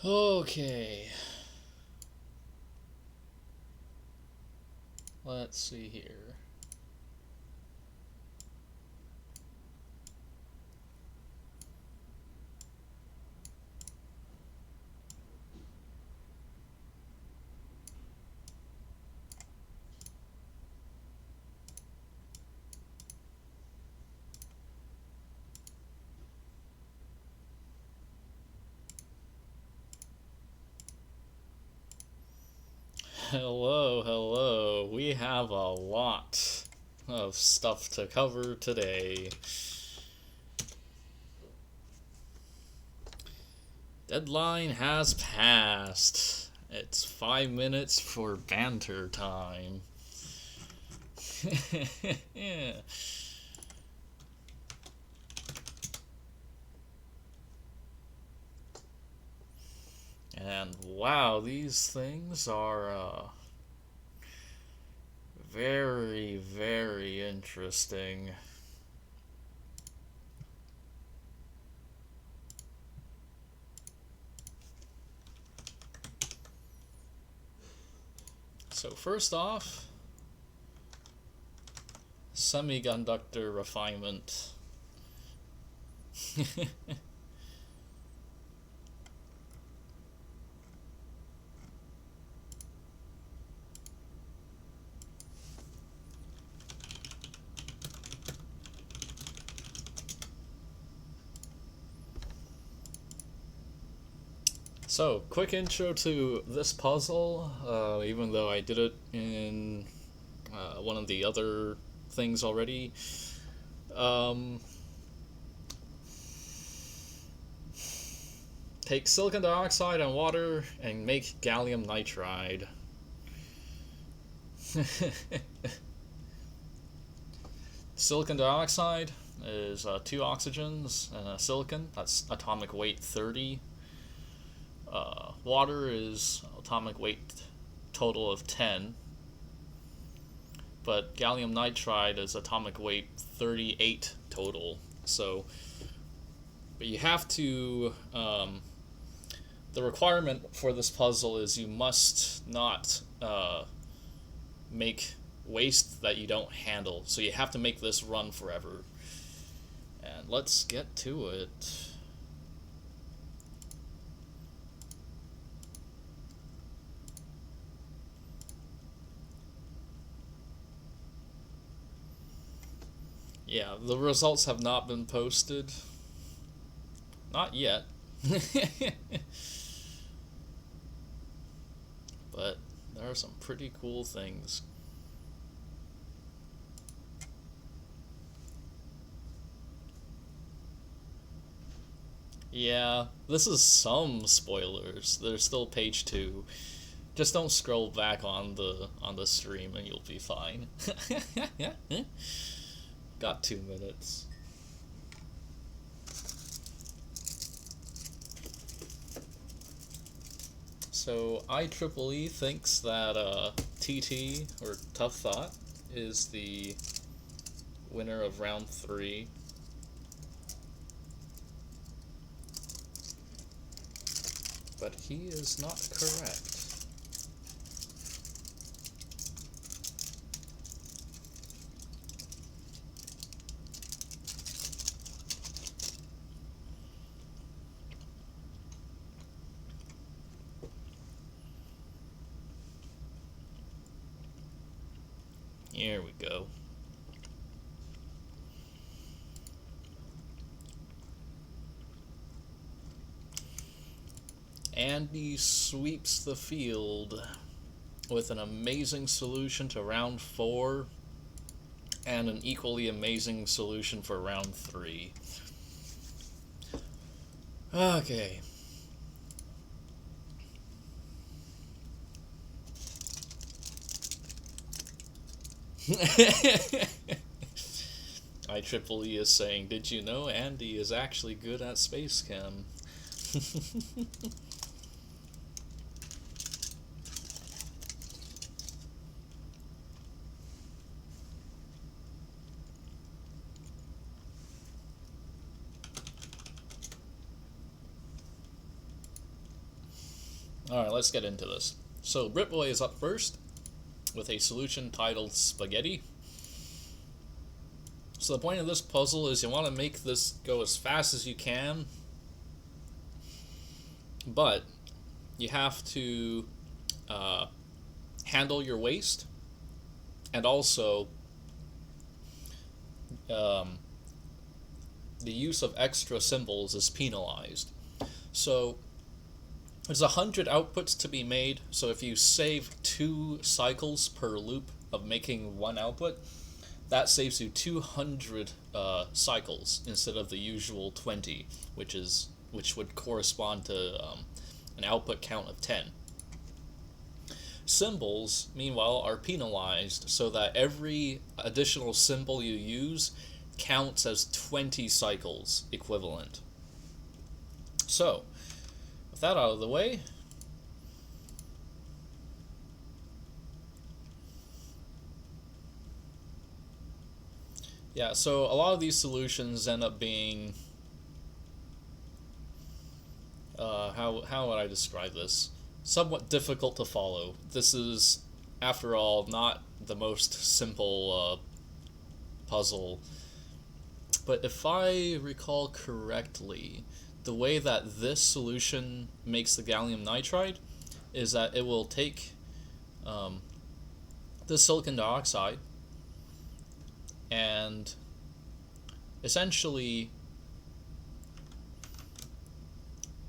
Okay, let's see here. Hello, hello. We have a lot of stuff to cover today. Deadline has passed. It's 5 minutes for banter time. Yeah. And wow, these things are very, very interesting. So, first off, semiconductor refinement. So, quick intro to this puzzle, even though I did it in one of the other things already. Um, Take silicon dioxide and water and make gallium nitride. Silicon dioxide is two oxygens and a silicon. That's atomic weight 30. Water is atomic weight total of 10. But gallium nitride is atomic weight 38 total. So, but you have to. The requirement for this puzzle is you must not make waste that you don't handle. So you have to make this run forever. And let's get to it. Yeah, the results have not been posted. Not yet. But there are some pretty cool things. Yeah, this is some spoilers. There's still page 2. Just don't scroll back on the stream and you'll be fine. Got 2 minutes. So IEEE thinks that TT, or Tough Thought, is the winner of round 3. But he is not correct. Here we go. Andy sweeps the field with an amazing solution to round 4 and an equally amazing solution for round 3. Okay. IEEE is saying, did you know Andy is actually good at SpaceChem? Alright, let's get into this. So Britboy is up first with a solution titled Spaghetti. So the point of this puzzle is you want to make this go as fast as you can, but you have to handle your waste, and also the use of extra symbols is penalized. So there's 100 outputs to be made, so if you save 2 cycles per loop of making one output, that saves you 200 cycles instead of the usual 20, which would correspond to an output count of 10. Symbols, meanwhile, are penalized so that every additional symbol you use counts as 20 cycles equivalent. So, with that out of the way, yeah, so a lot of these solutions end up being, how would I describe this? Somewhat difficult to follow. This is, after all, not the most simple puzzle. But if I recall correctly, the way that this solution makes the gallium nitride is that it will take the silicon dioxide and essentially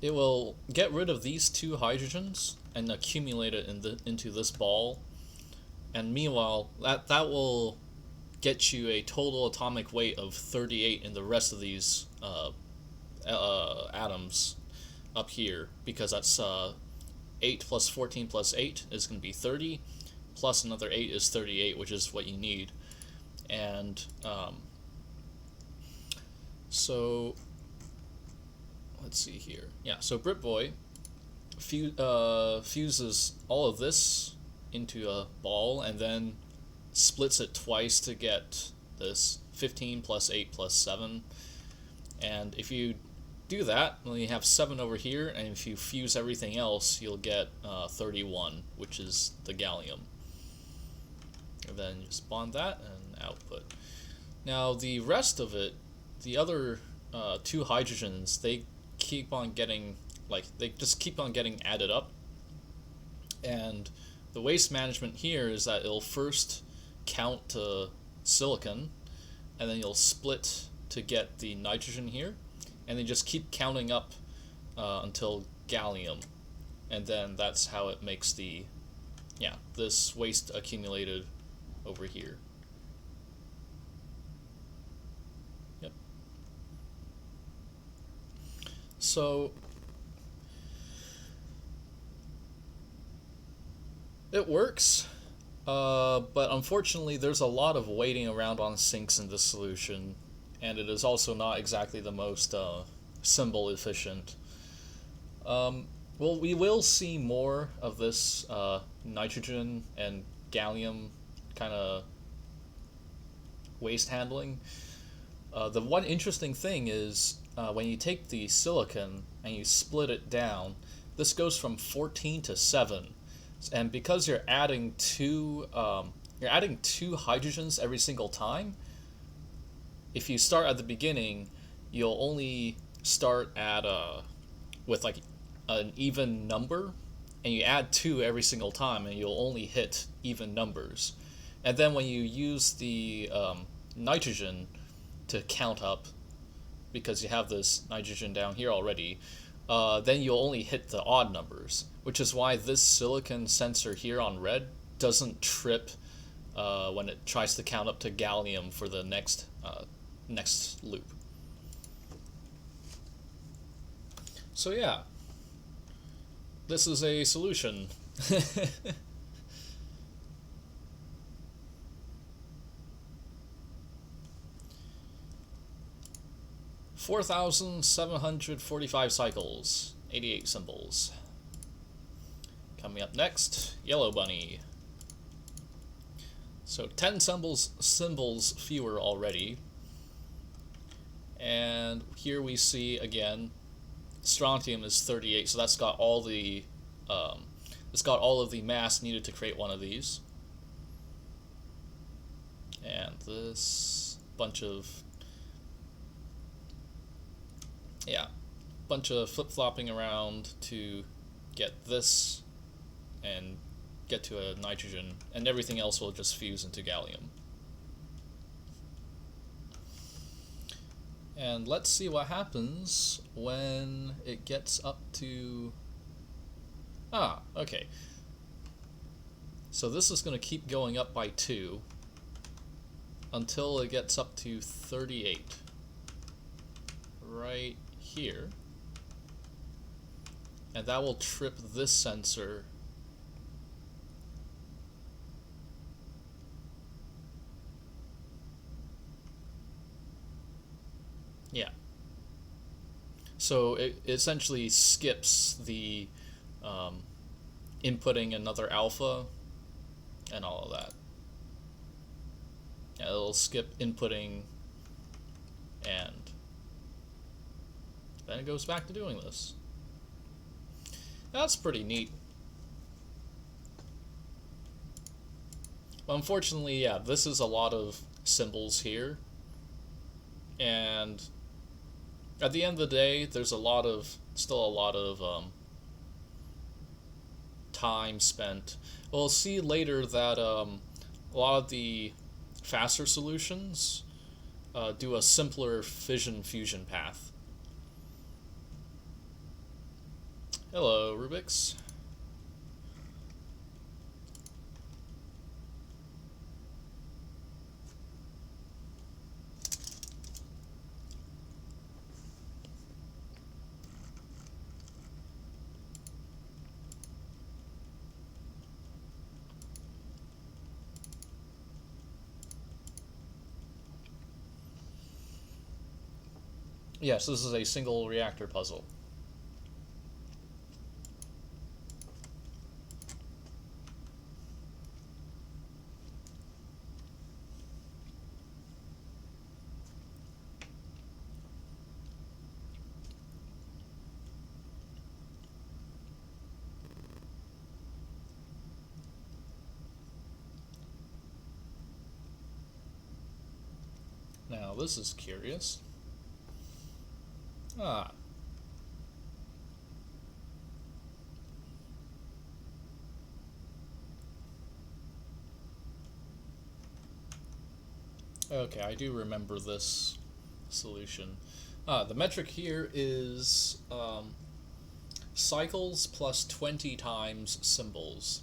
it will get rid of these 2 hydrogens and accumulate it into this ball, and meanwhile that will get you a total atomic weight of 38 in the rest of these atoms up here, because that's 8 plus 14 plus 8 is going to be 30, plus another 8 is 38, which is what you need. And so let's see here. Yeah, so Britboy fuses all of this into a ball and then splits it twice to get this 15 plus 8 plus 7. And if you do that, well, you have 7 over here, and if you fuse everything else, you'll get 31, which is the gallium. And then you spawn that and output. Now the rest of it, the other 2 hydrogens, they keep on getting, they just keep on getting added up. And the waste management here is that it'll first count to silicon, and then you'll split to get the nitrogen here, and then just keep counting up until gallium, and then that's how it makes the, this waste accumulated over here. Yep. So it works, but unfortunately there's a lot of waiting around on sinks in this solution, and it is also not exactly the most symbol efficient. Well, we will see more of this nitrogen and gallium kind of waste handling. The one interesting thing is when you take the silicon and you split it down, this goes from 14 to 7, and because you're adding two hydrogens every single time, if you start at the beginning, you'll only start at with like an even number, and you add 2 every single time, and you'll only hit even numbers. And then when you use the nitrogen to count up, because you have this nitrogen down here already, then you'll only hit the odd numbers, which is why this silicon sensor here on red doesn't trip when it tries to count up to gallium for the next loop. So yeah, this is a solution. 4,745 cycles, 88 symbols. Coming up next, Yellow Bunny. So 10 symbols fewer already. And here we see again, strontium is 38, so that's got all the it's got all of the mass needed to create one of these. And this bunch of flip-flopping around to get this and get to a nitrogen, and everything else will just fuse into gallium. And let's see what happens when it gets up to... okay. So this is going to keep going up by 2 until it gets up to 38. Right here. And that will trip this sensor. Yeah. So it essentially skips the inputting another alpha and all of that. Yeah, it'll skip inputting, and then it goes back to doing this. That's pretty neat. But unfortunately, yeah, this is a lot of symbols here, and at the end of the day, there's still a lot of time spent. We'll see later that a lot of the faster solutions do a simpler fission-fusion path. Hello, Rubix. Yes, this is a single reactor puzzle. Now, this is curious. Okay, I do remember this solution. The metric here is cycles plus 20 times symbols.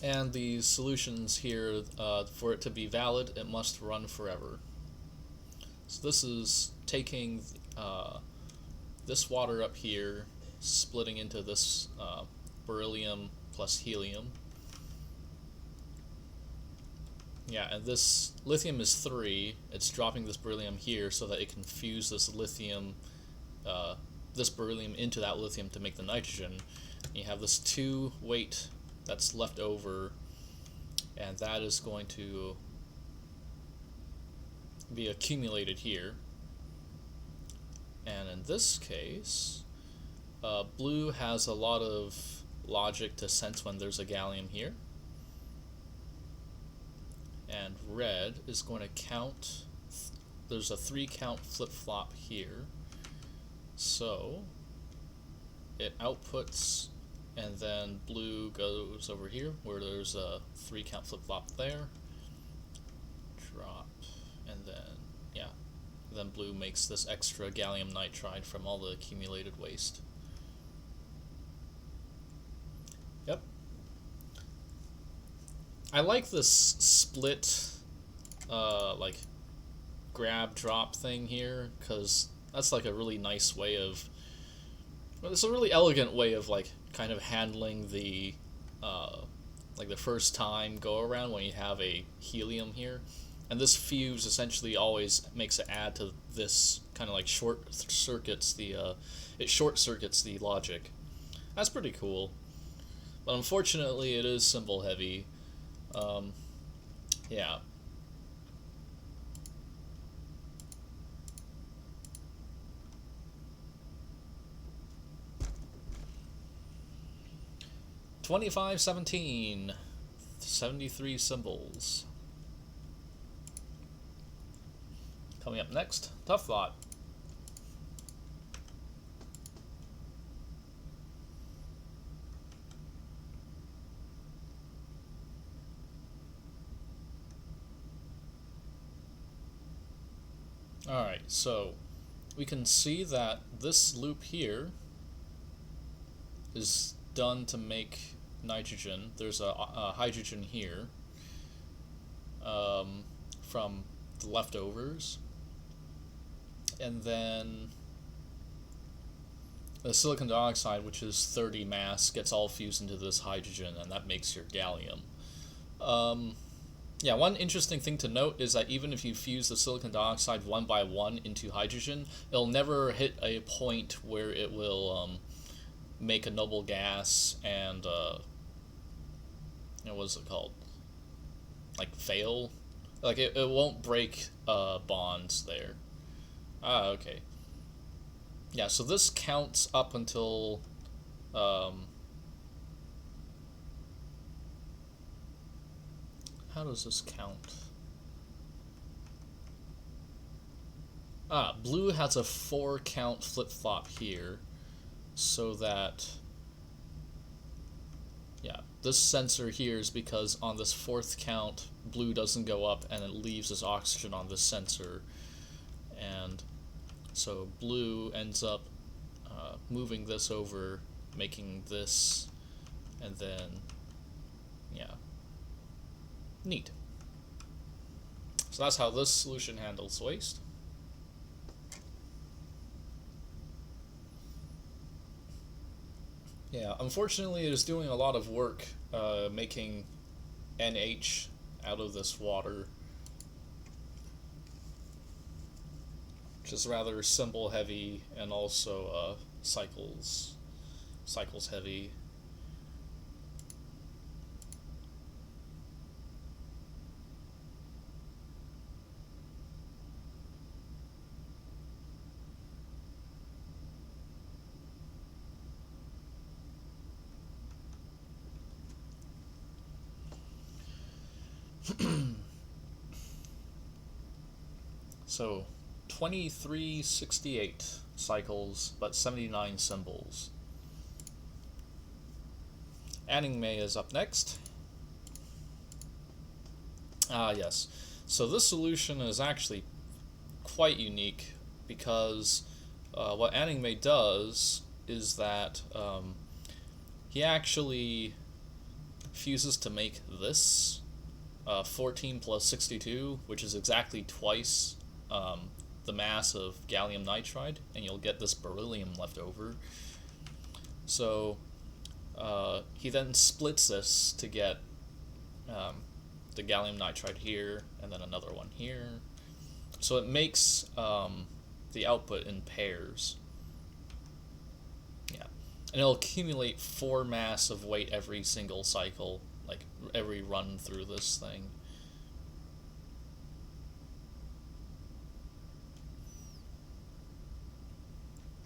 And the solutions here, for it to be valid, it must run forever. So this is taking this water up here, splitting into this beryllium plus helium. Yeah, and this lithium is 3. It's dropping this beryllium here so that it can fuse this lithium, this beryllium into that lithium to make the nitrogen. And you have this 2 weight that's left over, and that is going to be accumulated here. And in this case, blue has a lot of logic to sense when there's a gallium here, and red is going to count. There's a 3 count flip-flop here, so it outputs, and then blue goes over here where there's a 3 count flip-flop there, drop, and then blue makes this extra gallium nitride from all the accumulated waste. Yep. I like this split like grab drop thing here, because that's like a really nice way of, well, it's a really elegant way of like kind of handling the like the first time go around when you have a helium here. And this fuse essentially always makes it add to this kind of like short circuits the it short circuits the logic. That's pretty cool. But unfortunately it is symbol heavy. Yeah. 2517. 73 symbols. Coming up next, Tough Thought. Alright, so we can see that this loop here is done to make nitrogen. There's a hydrogen here from the leftovers. And then the silicon dioxide, which is 30 mass, gets all fused into this hydrogen, and that makes your gallium. Yeah, one interesting thing to note is that even if you fuse the silicon dioxide one by one into hydrogen, it'll never hit a point where it will make a noble gas and what is it called? Like fail? Like it won't break bonds there. Ah, okay. Yeah, so this counts up until how does this count? Ah, blue has a 4 count flip-flop here, so that, yeah, this sensor here is because on this 4th count, blue doesn't go up and it leaves this oxygen on this sensor, and so blue ends up moving this over, making this, and then, yeah. Neat. So that's how this solution handles waste. Yeah, unfortunately it is doing a lot of work making NH out of this water, which is rather symbol heavy and also cycles heavy. So 2368 cycles, but 79 symbols. Anime is up next. Ah, yes. So this solution is actually quite unique because what Anime does is that he actually fuses to make this 14 plus 62, which is exactly twice the mass of gallium nitride, and you'll get this beryllium left over. So he then splits this to get the gallium nitride here, and then another one here. So it makes the output in pairs. Yeah, and it'll accumulate 4 mass of weight every single cycle, like every run through this thing.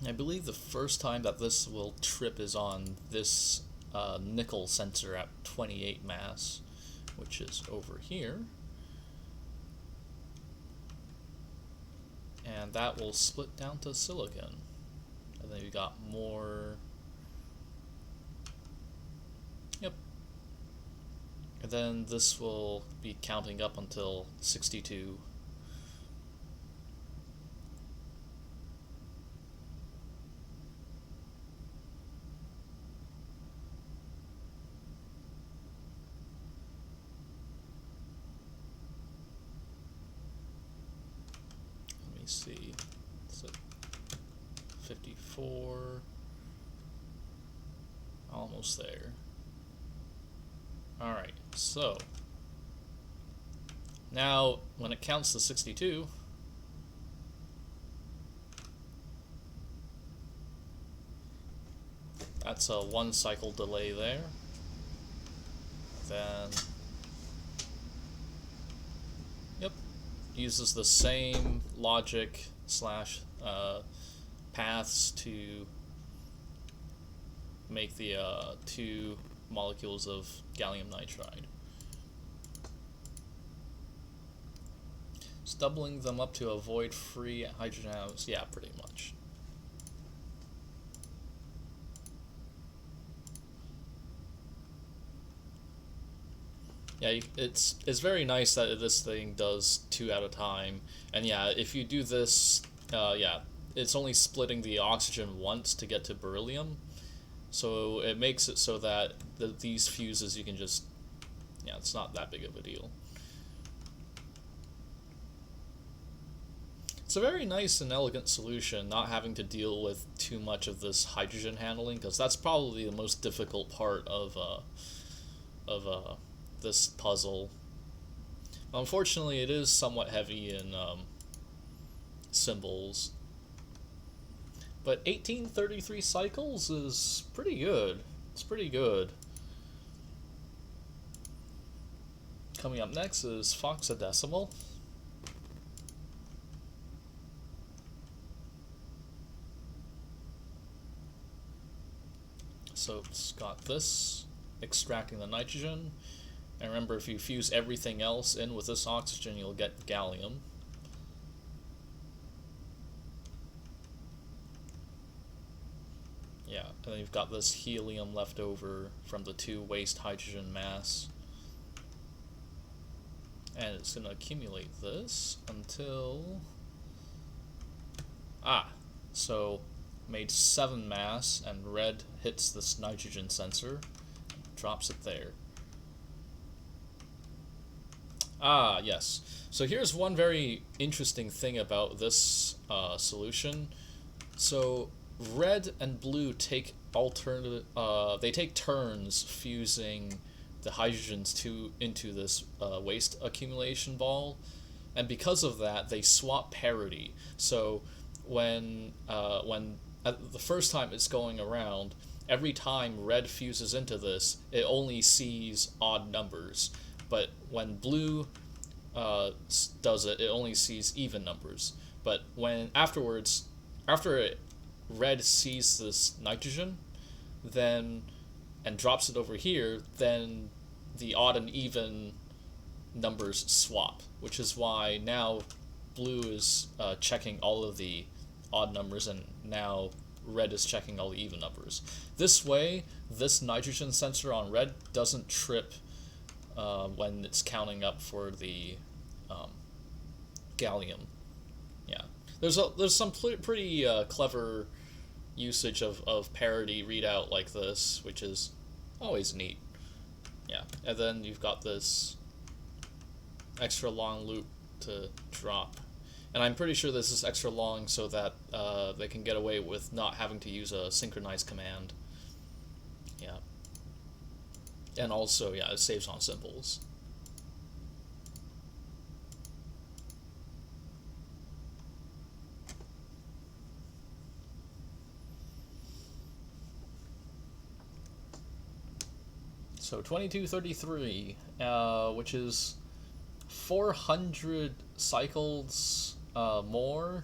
I believe the first time that this will trip is on this nickel sensor at 28 mass, which is over here. And that will split down to silicon. And then we got more. Yep. And then this will be counting up until 62. See, so 54, almost there. Alright, so now when it counts to 62, that's a 1 cycle delay there. Then, yep, uses the same logic slash paths to make the 2 molecules of gallium nitride. It's doubling them up to avoid free hydrogen atoms. Yeah, pretty much. Yeah, it's very nice that this thing does 2 at a time. And yeah, if you do this, yeah, it's only splitting the oxygen once to get to beryllium. So it makes it so that these fuses you can just, yeah, it's not that big of a deal. It's a very nice and elegant solution, not having to deal with too much of this hydrogen handling, because that's probably the most difficult part of this puzzle. Unfortunately, it is somewhat heavy in symbols. But 1833 cycles is pretty good. It's pretty good. Coming up next is Foxadecimal. So it's got this, extracting the nitrogen. And remember, if you fuse everything else in with this oxygen, you'll get gallium. Yeah, and then you've got this helium left over from the 2 waste hydrogen mass. And it's going to accumulate this until... so made 7 mass, and red hits this nitrogen sensor, drops it there. Yes. So here's one very interesting thing about this solution. So red and blue take they take turns fusing the hydrogens into this waste accumulation ball, and because of that, they swap parity. So when the first time it's going around, every time red fuses into this, it only sees odd numbers. But when blue does it, it only sees even numbers. But when after red sees this nitrogen, then and drops it over here, then the odd and even numbers swap, which is why now blue is checking all of the odd numbers, and now red is checking all the even numbers. This way, this nitrogen sensor on red doesn't trip when it's counting up for the gallium. Yeah, there's some pretty clever usage of parity readout like this, which is always neat. Yeah, and then you've got this extra long loop to drop. And I'm pretty sure this is extra long so that they can get away with not having to use a synchronized command. Yeah. And also, yeah, it saves on symbols. So 2233, which is 400 cycles more,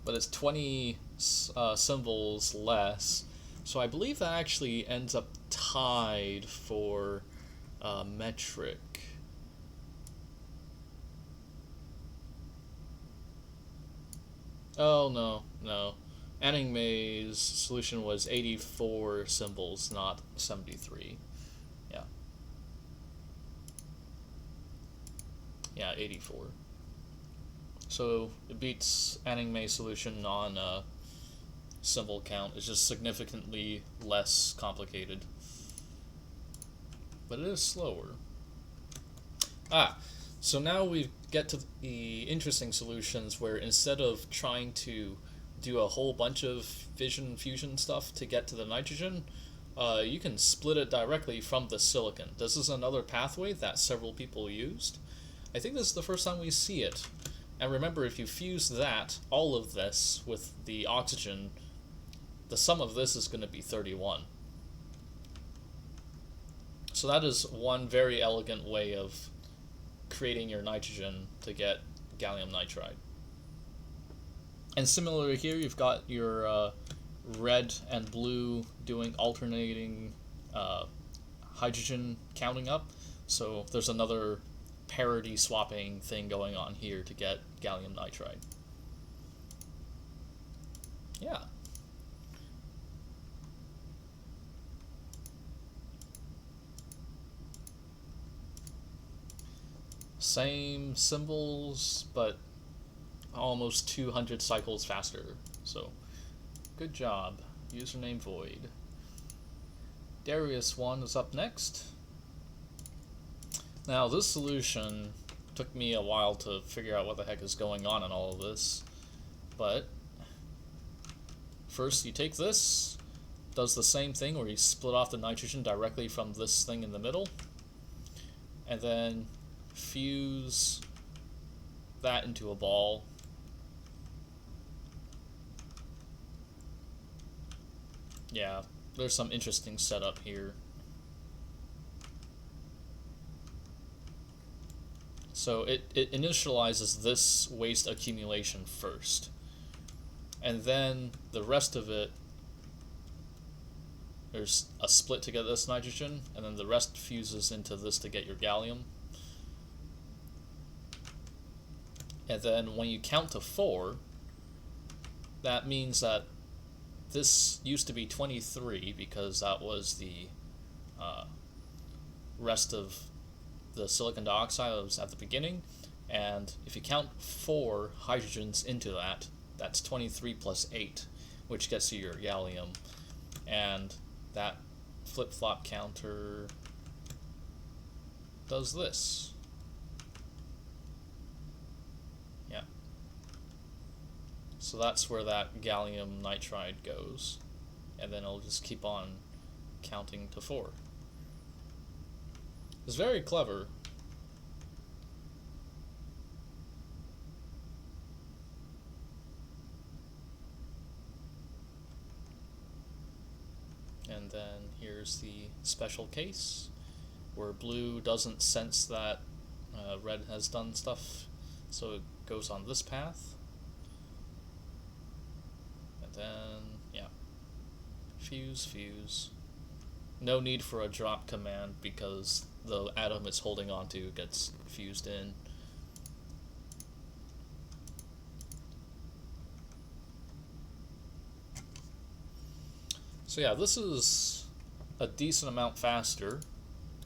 but it's 20 symbols less. So I believe that actually ends up tied for metric. Oh, no. Anningmay's solution was 84 symbols, not 73. Yeah. Yeah, 84. So it beats Anningmay's solution on symbol count. It's just significantly less complicated. But it is slower. So now we get to the interesting solutions where instead of trying to do a whole bunch of fission fusion stuff to get to the nitrogen, you can split it directly from the silicon. This is another pathway that several people used. I think this is the first time we see it. And remember, if you fuse all of this with the oxygen, the sum of this is going to be 31. So that is one very elegant way of creating your nitrogen to get gallium nitride. And similarly here, you've got your red and blue doing alternating hydrogen counting up. So there's another parity swapping thing going on here to get gallium nitride. Yeah. Same symbols, but almost 200 cycles faster. So, good job. Username void. Darius1 is up next. Now, this solution took me a while to figure out what the heck is going on in all of this. But, first you take this, does the same thing where you split off the nitrogen directly from this thing in the middle, and then fuse that into a ball. Yeah, there's some interesting setup here. So it initializes this waste accumulation first, and then the rest of it, there's a split to get this nitrogen, and then the rest fuses into this to get your gallium. And then when you count to 4, that means that this used to be 23 because that was the rest of the silicon dioxide that was at the beginning. And if you count 4 hydrogens into that, that's 23 plus 8, which gets you your gallium. And that flip-flop counter does this. Yeah. So that's where that gallium nitride goes. And then it'll just keep on counting to 4. It's very clever. And then here's the special case where blue doesn't sense that red has done stuff, so it goes on this path. And then, yeah, fuse, fuse. No need for a drop command because the atom it's holding onto gets fused in. So yeah, this is a decent amount faster,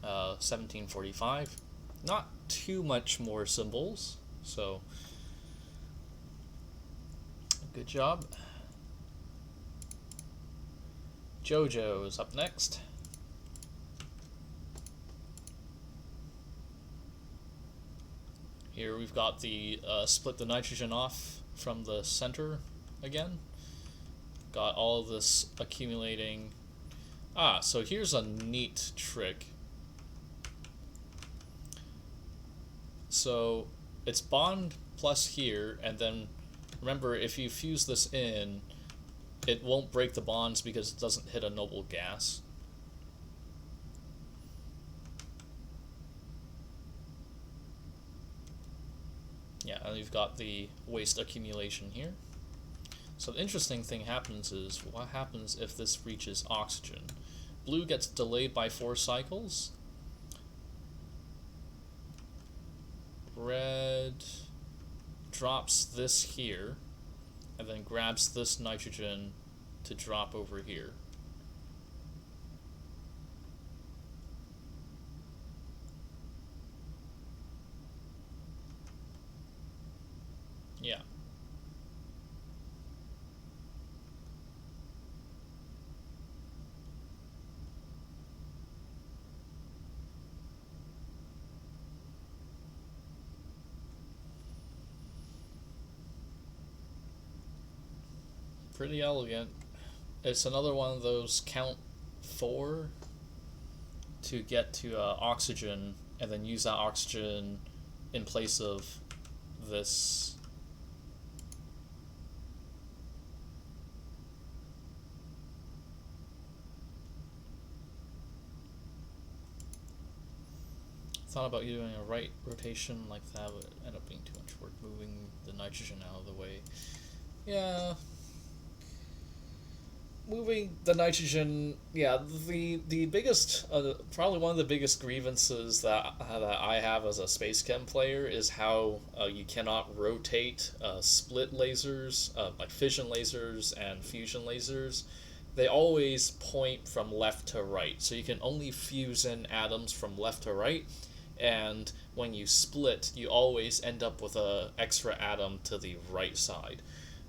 1745. Not too much more symbols, so good job. Jojo is up next. Here we've got the split the nitrogen off from the center again. Got all of this accumulating. So here's a neat trick. So it's bond plus here, and then remember if you fuse this in, it won't break the bonds because it doesn't hit a noble gas. Yeah, and you've got the waste accumulation here. So the interesting thing happens is, what happens if this reaches oxygen? Blue gets delayed by 4 cycles. Red drops this here, and then grabs this nitrogen to drop over here. Yeah. Pretty elegant. It's another one of those count 4 to get to oxygen, and then use that oxygen in place of this. Thought about you doing a right rotation like that, but it ended up being too much work moving the nitrogen out of the way. Yeah. moving the nitrogen, yeah, the biggest, probably one of the biggest grievances that I have as a SpaceChem player is how you cannot rotate split lasers, like fission lasers and fusion lasers. They always point from left to right, so you can only fuse in atoms from left to right, and when you split, you always end up with a extra atom to the right side.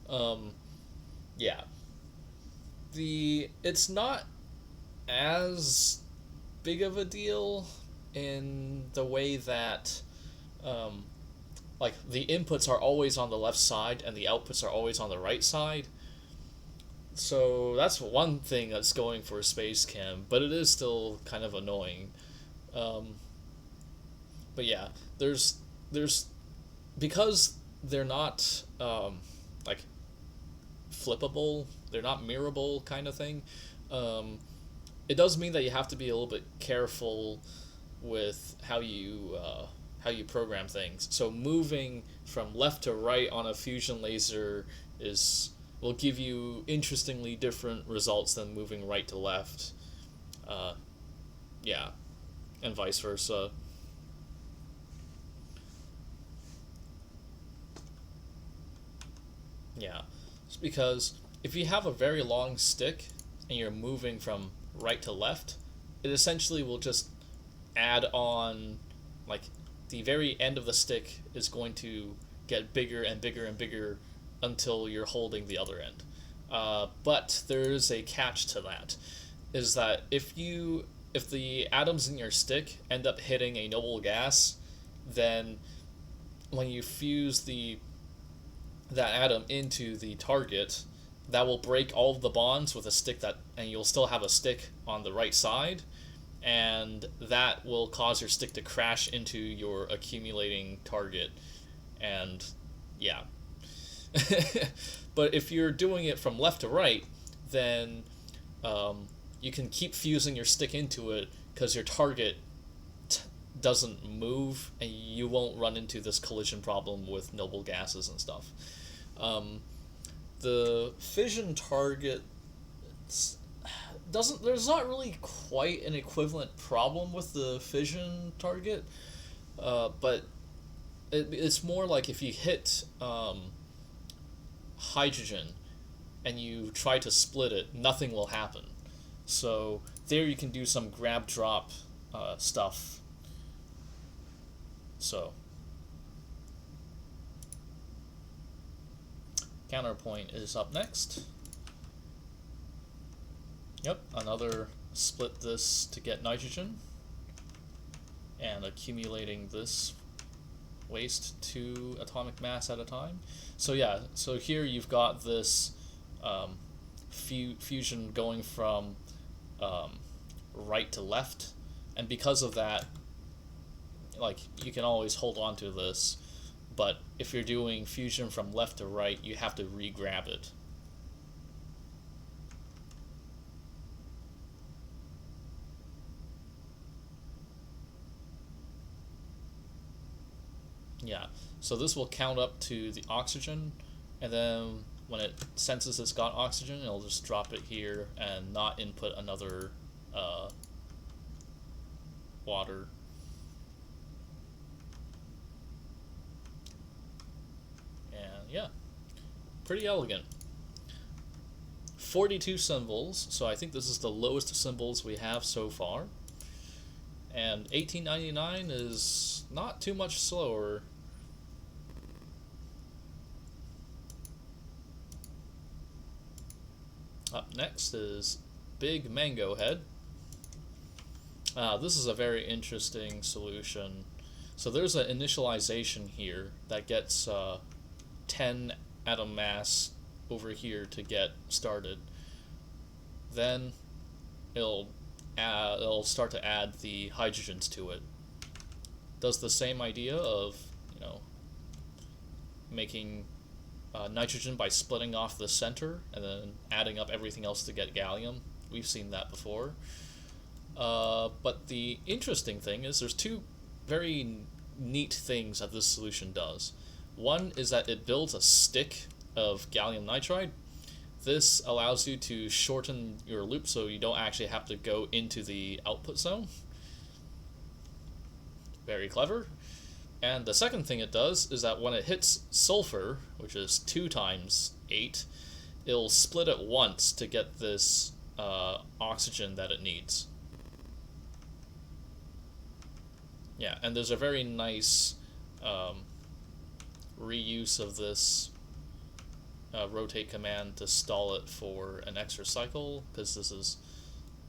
Um, yeah, it's not as big of a deal in the way that um, like the inputs are always on the left side and the outputs are always on the right side. So that's one thing that's going for Space Chem, but it is still kind of annoying. Um, but yeah, there's because they're not like flippable, they're not mirrorable kind of thing. Um, it does mean that you have to be a little bit careful with how you program things. So moving from left to right on a fusion laser is will give you interestingly different results than moving right to left. Uh, yeah, and vice versa. Yeah, it's because if you have a very long stick and you're moving from right to left, it essentially will just add on, like, the very end of the stick is going to get bigger and bigger and bigger until you're holding the other end. But there's a catch to that, is that if the atoms in your stick end up hitting a noble gas, then when you fuse the that atom into the target, that will break all of the bonds with a stick that, and you'll still have a stick on the right side, and that will cause your stick to crash into your accumulating target, and yeah. But if you're doing it from left to right, then you can keep fusing your stick into it because your target doesn't move, and you won't run into this collision problem with noble gases and stuff. Um, the fission target doesn't. There's not really quite an equivalent problem with the fission target, but it's more like if you hit hydrogen and you try to split it, nothing will happen. So there you can do some grab drop stuff. So counterpoint is up next. Yep, another split this to get nitrogen and accumulating this waste 2 atomic mass at a time. So yeah, so here you've got this fusion going from right to left, and because of that, like, you can always hold on to this, but if you're doing fusion from left to right, you have to re-grab it. Yeah, so this will count up to the oxygen, and then when it senses it's got oxygen, it'll just drop it here and not input another water. And yeah, pretty elegant. 42 symbols, so I think this is the lowest symbols we have so far. And 1899 is not too much slower. Up next is Big Mango Head. This is a very interesting solution. So there's an initialization here that gets 10 atom mass over here to get started. Then it'll start to add the hydrogens to it. Does the same idea of, making nitrogen by splitting off the center and then adding up everything else to get gallium. We've seen that before. But the interesting thing is there's two very neat things that this solution does. One is that it builds a stick of gallium nitride. this allows you to shorten your loop so you don't actually have to go into the output zone. Very clever. And the second thing it does is that when it hits sulfur, which is 2 times 8, it'll split it once to get this oxygen that it needs. Yeah, and there's a very nice reuse of this rotate command to stall it for an extra cycle, because this is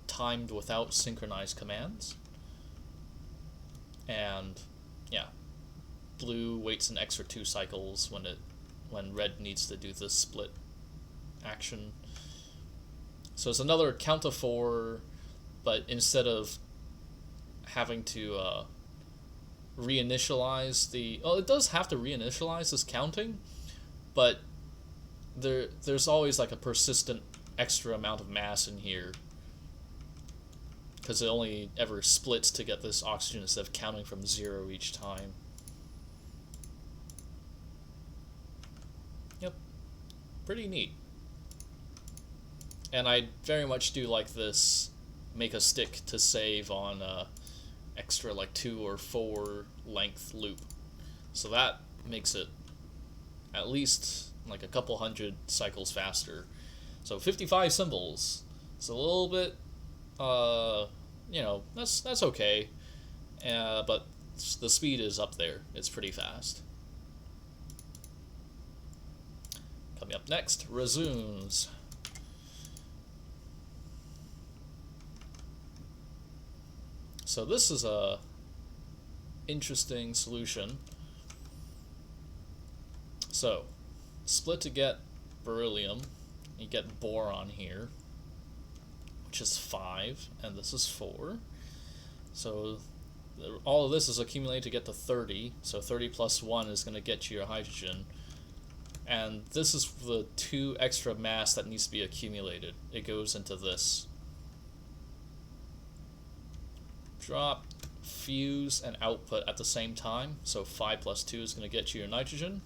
timed without synchronized commands. And yeah, blue waits an extra 2 cycles when red needs to do this split action. So it's another count to 4, but instead of having to reinitialize the... Well, it does have to reinitialize this counting, but there's always like a persistent extra amount of mass in here, because it only ever splits to get this oxygen instead of counting from 0 each time. Yep, pretty neat. And I very much do like this make a stick to save on extra like 2 or 4 length loop. So that makes it at least like a couple hundred cycles faster. So 55 symbols. It's a little bit, you know, that's okay. But the speed is up there. It's pretty fast. Coming up next, resumes. So this is a interesting solution. So, split to get beryllium. You get boron here, which is 5, and this is 4. So all of this is accumulated to get to 30. So 30 plus 1 is going to get you your hydrogen. And this is the 2 extra mass that needs to be accumulated. It goes into this. Drop, fuse, and output at the same time. So 5 plus 2 is going to get you your nitrogen.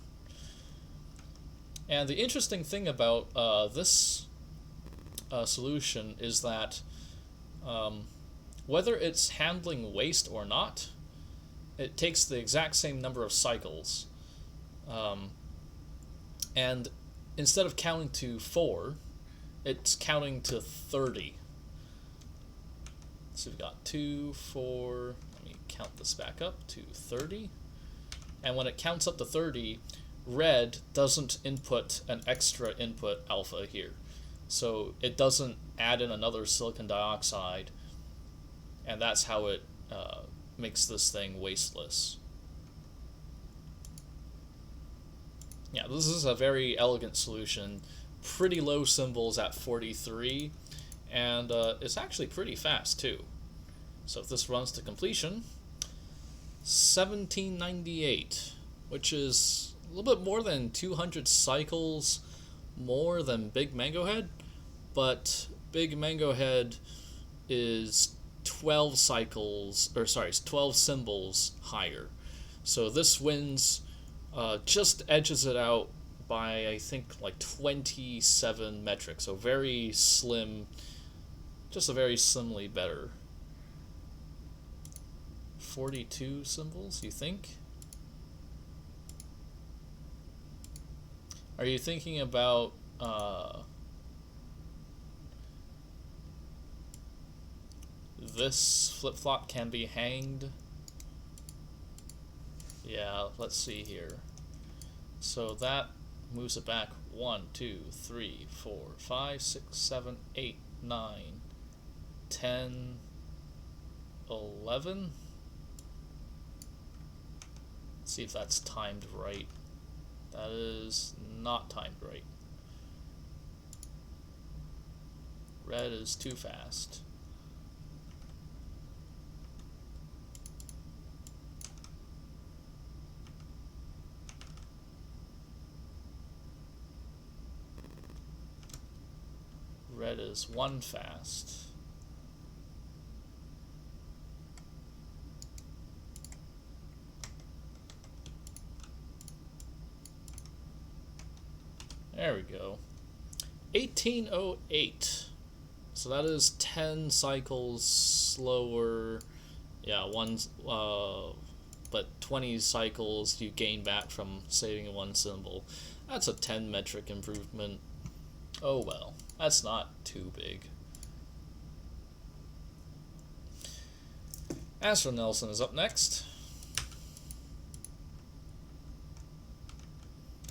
And the interesting thing about this solution is that whether it's handling waste or not, it takes the exact same number of cycles. And instead of counting to 4, it's counting to 30. So we've got 2, 4, let me count this back up to 30. And when it counts up to 30, red doesn't input an extra input alpha here. So it doesn't add in another silicon dioxide, and that's how it makes this thing wasteless. Yeah, this is a very elegant solution. Pretty low symbols at 43, and it's actually pretty fast too. So if this runs to completion, 1798, which is a little bit more than 200 cycles more than Big Mango Head, but Big Mango Head is 12 cycles, or sorry, 12 symbols higher. So this wins, just edges it out by, I think, like 27 metric. So very slim, just a very slimly better. 42 symbols, you think? Are you thinking about this flip-flop can be hanged? Yeah, let's see here. So that moves it back 1, 2, 3, 4, 5, 6, 7, 8, 9, 10, 11. Let's see if that's timed right. That is not timed right. Red is too fast. Red is 1 fast. There we go. 1808. So that is 10 cycles slower. Yeah, but 20 cycles you gain back from saving one symbol. That's a 10 metric improvement. Oh well, that's not too big. Astro Nelson is up next.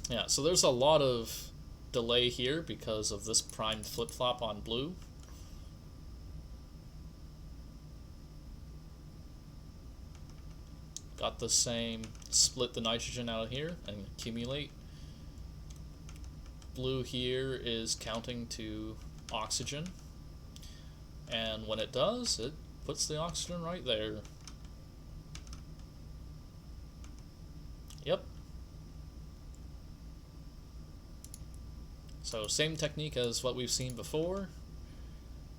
Yeah, so there's a lot of delay here because of this primed flip-flop on blue. Got the same, split the nitrogen out of here and accumulate. Blue here is counting to oxygen. And when it does, it puts the oxygen right there. Yep. So same technique as what we've seen before,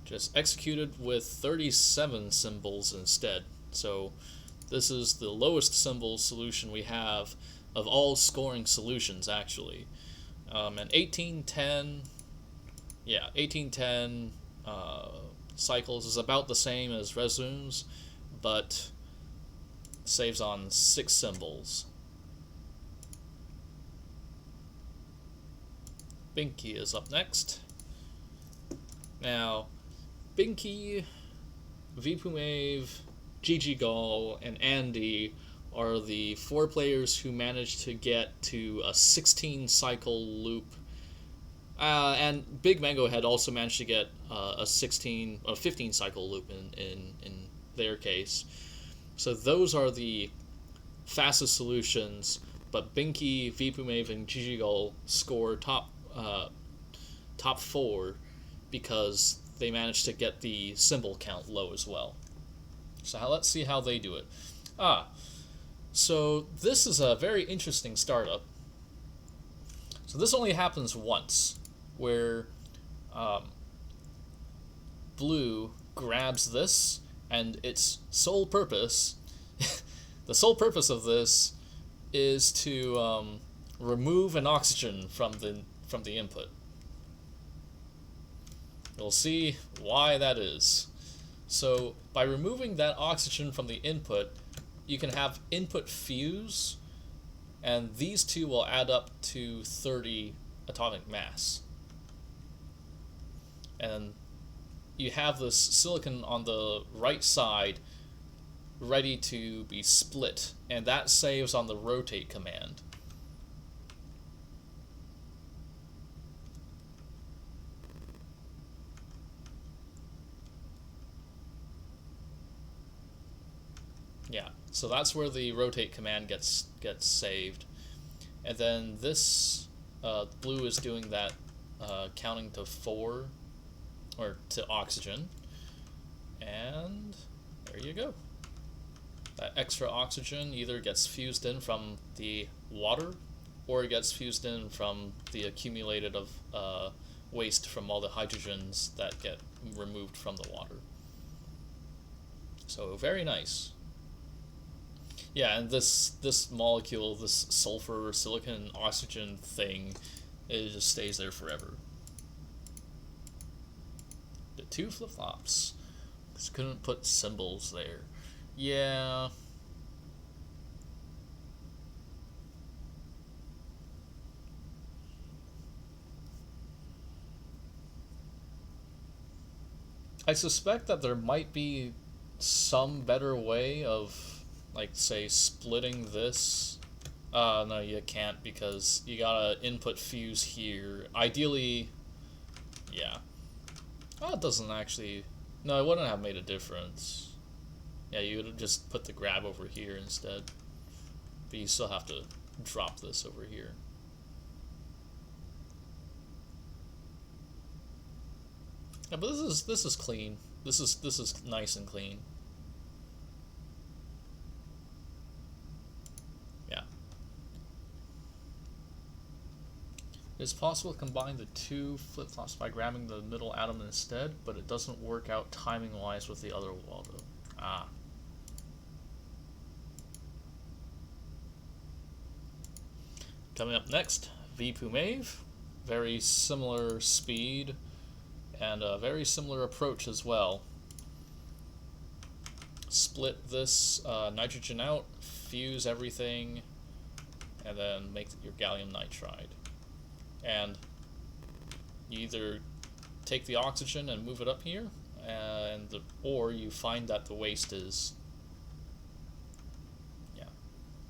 just executed with 37 symbols instead. So this is the lowest symbol solution we have of all scoring solutions, actually. And 1810, yeah, 1810 cycles is about the same as Resume's, but saves on 6 symbols. Binky is up next. Now, Binky, Vipumave, Gigi Gall, and Andy are the 4 players who managed to get to a 16 cycle loop. And Big Mango had also managed to get a 15 cycle loop in their case. So those are the fastest solutions, but Binky, Vipumave, and Gigi Gall score top 4 because they managed to get the symbol count low as well. So let's see how they do it. So this is a very interesting startup. So this only happens once, where blue grabs this, and its sole purpose, the sole purpose of this, is to remove an oxygen from the input. You'll see why that is. So by removing that oxygen from the input, you can have input fuse, and these two will add up to 30 atomic mass. And you have this silicon on the right side ready to be split, and that saves on the rotate command. Yeah, so that's where the rotate command gets saved. And then this blue is doing that counting to 4, or to oxygen. And there you go. That extra oxygen either gets fused in from the water, or it gets fused in from the accumulated of waste from all the hydrogens that get removed from the water. So very nice. Yeah, and this molecule, this sulfur, silicon, oxygen thing, it just stays there forever. The 2 flip-flops. Just couldn't put symbols there. Yeah. I suspect that there might be some better way of, like, say, splitting this. No, you can't, because you gotta input fuse here. Ideally, yeah. Oh, it doesn't actually... No, it wouldn't have made a difference. Yeah, you would have just put the grab over here instead. But you still have to drop this over here. Yeah, but this is clean. This is nice and clean. Yeah. It's possible to combine the 2 flip-flops by grabbing the middle atom instead, but it doesn't work out timing-wise with the other Waldo. Ah. Coming up next, Vipumave. Very similar speed and a very similar approach as well. Split this nitrogen out, fuse everything, and then make your gallium nitride. And you either take the oxygen and move it up here, or you find that the waste is,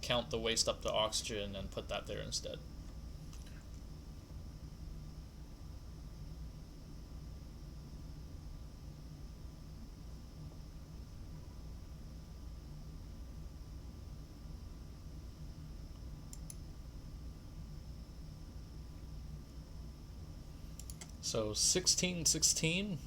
count the waste up to oxygen and put that there instead. So 1616,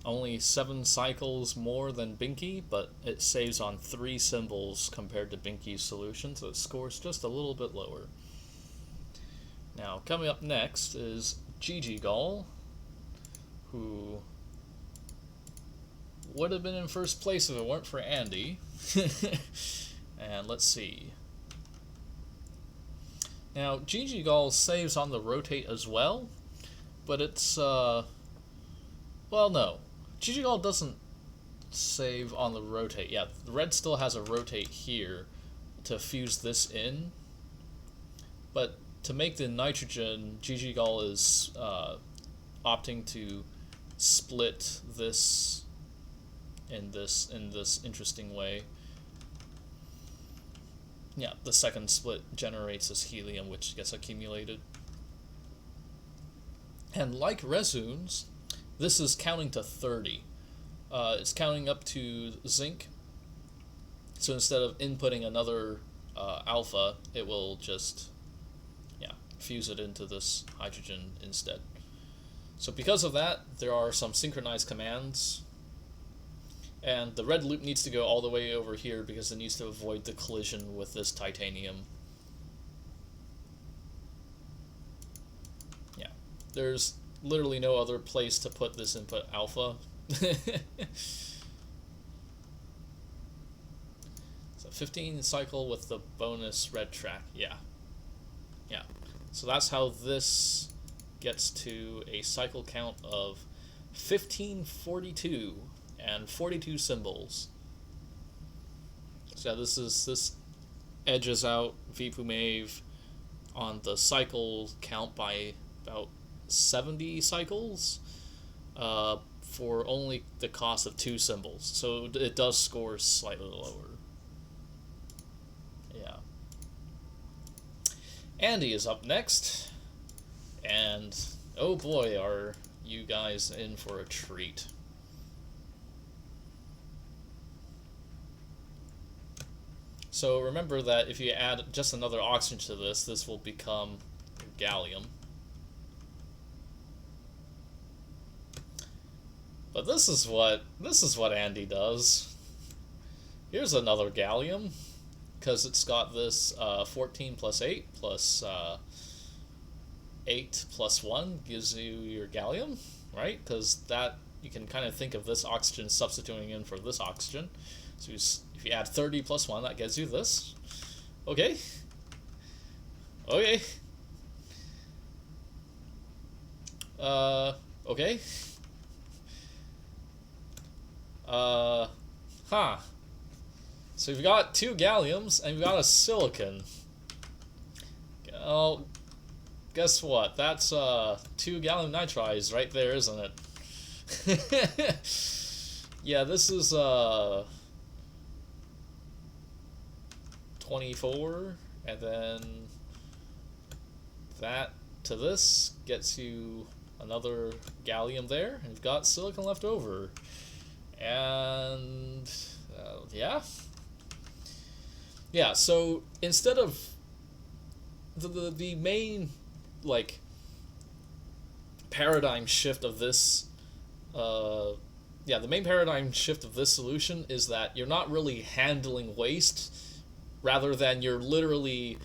only 7 cycles more than Binky, but it saves on 3 symbols compared to Binky's solution, so it scores just a little bit lower. Now, coming up next is Gigi Gall, who would have been in first place if it weren't for Andy. And let's see. Now, Gigi Gall saves on the rotate as well, but it's, well, no. Gigi Gall doesn't save on the rotate. Yeah, the red still has a rotate here to fuse this in, but to make the nitrogen, Gigi Gall is opting to split this in this interesting way. Yeah, the second split generates this helium, which gets accumulated. And like Resunes, this is counting to 30. It's counting up to zinc. So instead of inputting another alpha, it will just fuse it into this hydrogen instead. So because of that, there are some synchronized commands. And the red loop needs to go all the way over here because it needs to avoid the collision with this titanium. There's literally no other place to put this input alpha. So 15 cycle with the bonus red track. Yeah. So that's how this gets to a cycle count of 1542 and 42 symbols. So this edges out Vipumave on the cycle count by about 70 cycles for only the cost of 2 symbols. So it does score slightly lower. Yeah. Andy is up next. And oh boy, are you guys in for a treat. So remember that if you add just another oxygen to this, this will become gallium. But this is what Andy does. Here's another gallium, because it's got this 14 plus 8 plus 8 plus 1 gives you your gallium, right? Because that, you can kind of think of this oxygen substituting in for this oxygen. So if you add 30 plus 1, that gives you this. Okay. Okay. Okay. So we've got 2 galliums, and we've got a silicon. Oh, guess what? That's 2 gallium nitrides right there, isn't it? Yeah, this is 24, and then that to this gets you another gallium there, and you've got silicon left over. And yeah, so instead of the main paradigm shift of this the main paradigm shift of this solution is that you're not really handling waste, rather than you're literally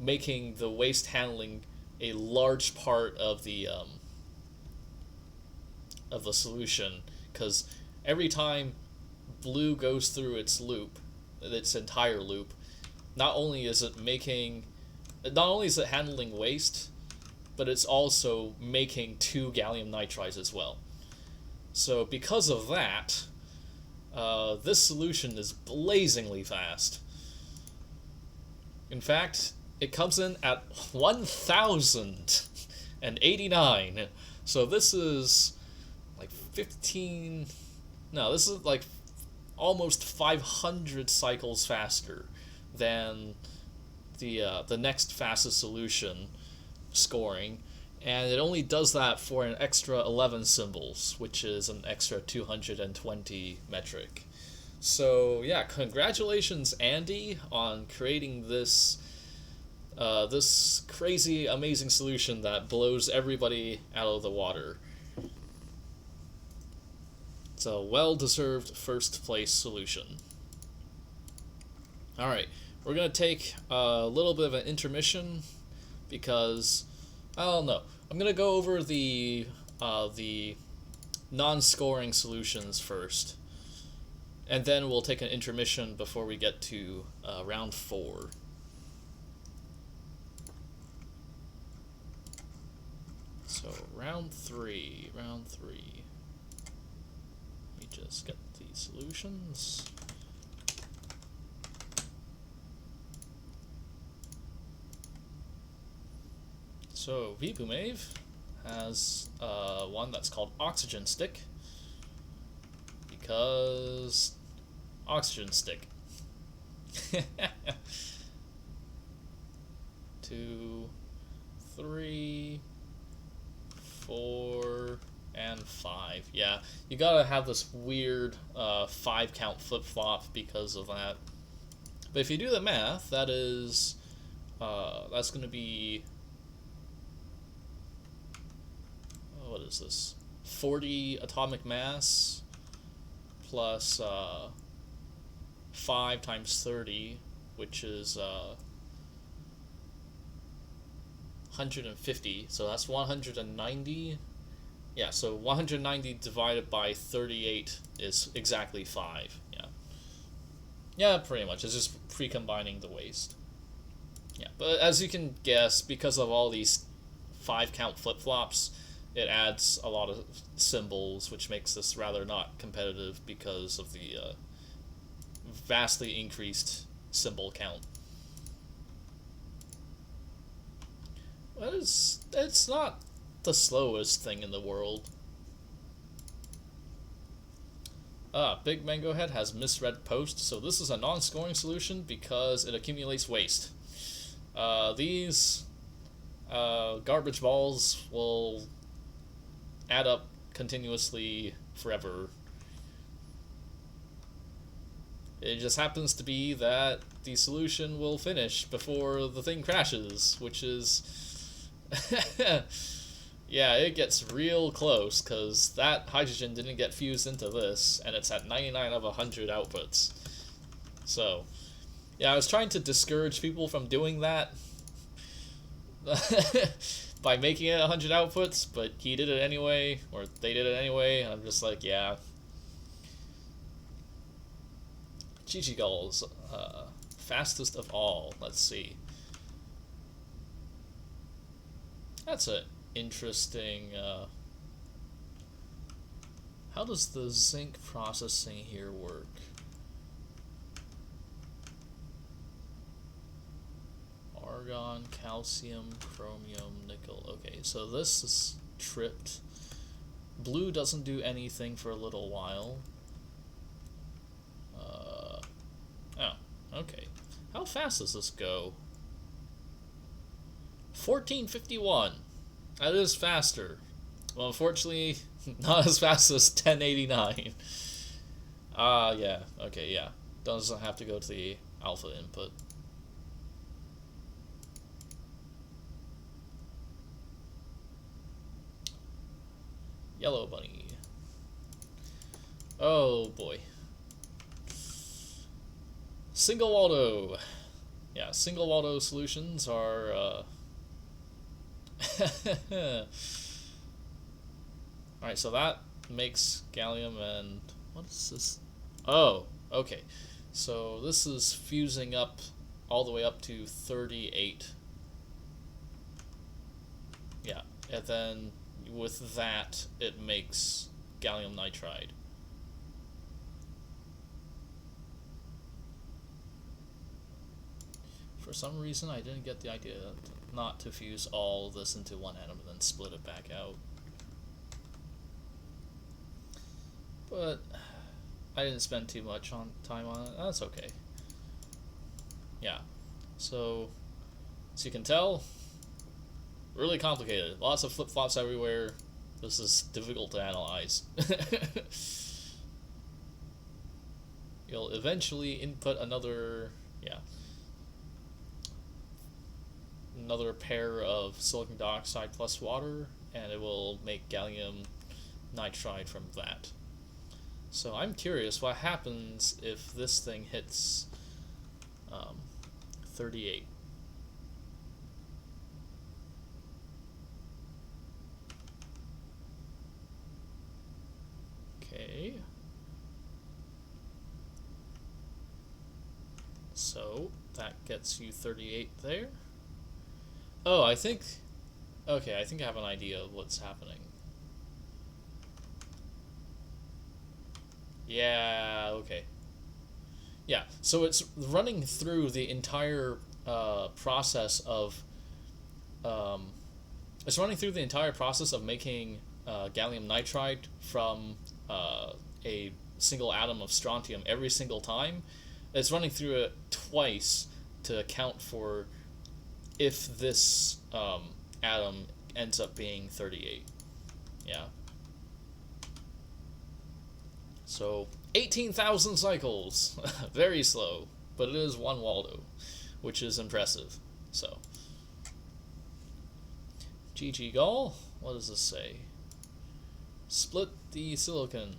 making the waste handling a large part of the solution, because every time blue goes through its loop, its entire loop, not only is it handling waste, but it's also making 2 gallium nitrides as well. So because of that, this solution is blazingly fast. In fact, it comes in at 1089. So this is like 15... No, this is like almost 500 cycles faster than the next fastest solution scoring, and it only does that for an extra 11 symbols, which is an extra 220 metric. So yeah, congratulations, Andy, on creating this this crazy, amazing solution that blows everybody out of the water. It's a well-deserved first-place solution. Alright, we're going to take a little bit of an intermission because, I don't know, I'm going to go over the non-scoring solutions first, and then we'll take an intermission before we get to round 4. So, round 3. Let me just get the solutions. So, Vipumave has one that's called Oxygen Stick, because Oxygen Stick. 2, 3, 4, and 5. Yeah, you gotta have this weird 5-count flip-flop because of that. But if you do the math, that is that's gonna be, what is this? 40 atomic mass plus 5 times 30, which is 150, so that's 190. Yeah, so 190 divided by 38 is exactly 5. Yeah. Yeah, pretty much. It's just pre-combining the waste. Yeah, but as you can guess, because of all these 5-count flip-flops, it adds a lot of symbols, which makes this rather not competitive because of the vastly increased symbol count. Well, it's not the slowest thing in the world. Big Mango Head has misread post, so this is a non-scoring solution because it accumulates waste. These garbage balls will add up continuously forever. It just happens to be that the solution will finish before the thing crashes, which is... yeah, it gets real close, because that hydrogen didn't get fused into this, and it's at 99 of 100 outputs. So, yeah, I was trying to discourage people from doing that by making it 100 outputs, but he did it anyway, or they did it anyway, and I'm just like, yeah. Gigi Gulls, fastest of all. Let's see. That's a interesting. How does the zinc processing here work? Argon, calcium, chromium, nickel. Okay, so this is tripped. Blue doesn't do anything for a little while. Oh, okay. How fast does this go? 1451. That is faster. Well, unfortunately, not as fast as 1089. Yeah. Okay, yeah. Doesn't have to go to the alpha input. Yellow bunny. Oh boy. Single Waldo. Yeah, single Waldo solutions are Alright, so that makes gallium and what is this? Oh, okay. So this is fusing up all the way up to 38. Yeah, and then with that, it makes gallium nitride. For some reason, I didn't get the idea not to fuse all this into one atom and then split it back out. But I didn't spend too much time on it. That's okay. Yeah. So, as you can tell, really complicated. Lots of flip-flops everywhere. This is difficult to analyze. You'll eventually input another pair of silicon dioxide plus water, and it will make gallium nitride from that. So I'm curious what happens if this thing hits 38. Okay. So that gets you 38 there. Oh, I think I have an idea of what's happening. Yeah, okay. Yeah, so it's running through the entire process of making gallium nitride from a single atom of strontium every single time. It's running through it twice to account for if this atom ends up being 38. Yeah. So 18,000 cycles. Very slow, but it is 1 Waldo, which is impressive. So GG Gall, what does this say? Split the silicon.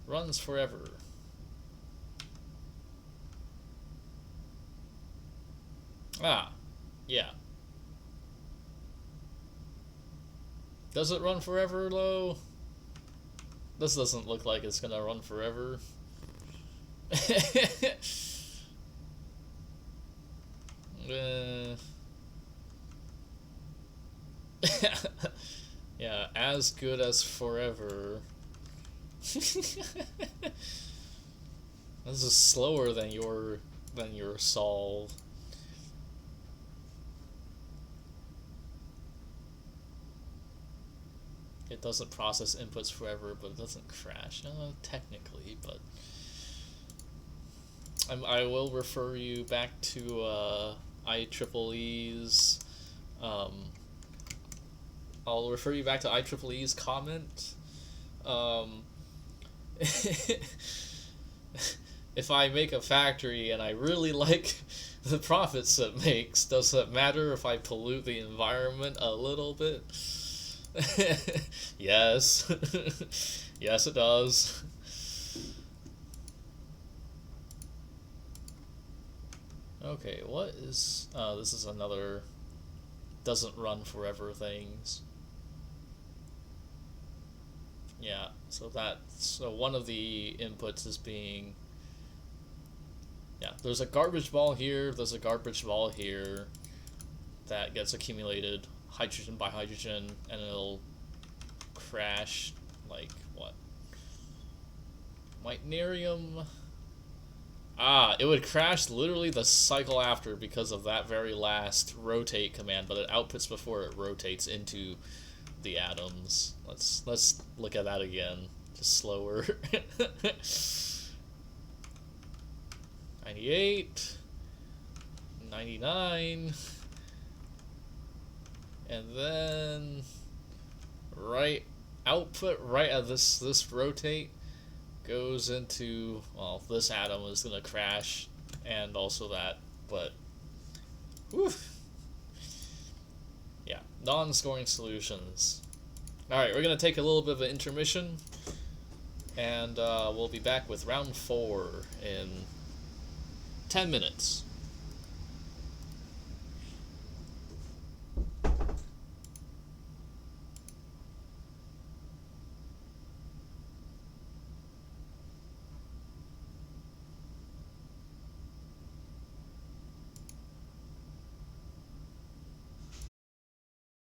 Runs forever. Ah, yeah. Does it run forever, though? This doesn't look like it's gonna run forever. Yeah, as good as forever. This is slower than your solve. It doesn't process inputs forever, but it doesn't crash. Technically, but I will refer you back to IEEE's. I'll refer you back to IEEE's comment. If I make a factory and I really like the profits it makes, does it matter if I pollute the environment a little bit? Yes. Yes, it does. Okay, what is... this is another doesn't run forever things. Yeah, so one of the inputs is being... Yeah, there's a garbage ball here, there's a garbage ball here that gets accumulated hydrogen by hydrogen, and it'll crash, like, what? Meitnerium? Ah, it would crash literally the cycle after because of that very last rotate command, but it outputs before it rotates into the atoms. Let's look at that again, just slower. 98, 99, and then output right at this rotate goes into, well, this atom is gonna crash, and also that, but whew. Yeah, non-scoring solutions. Alright, we're gonna take a little bit of an intermission, and we'll be back with round 4 in 10 minutes.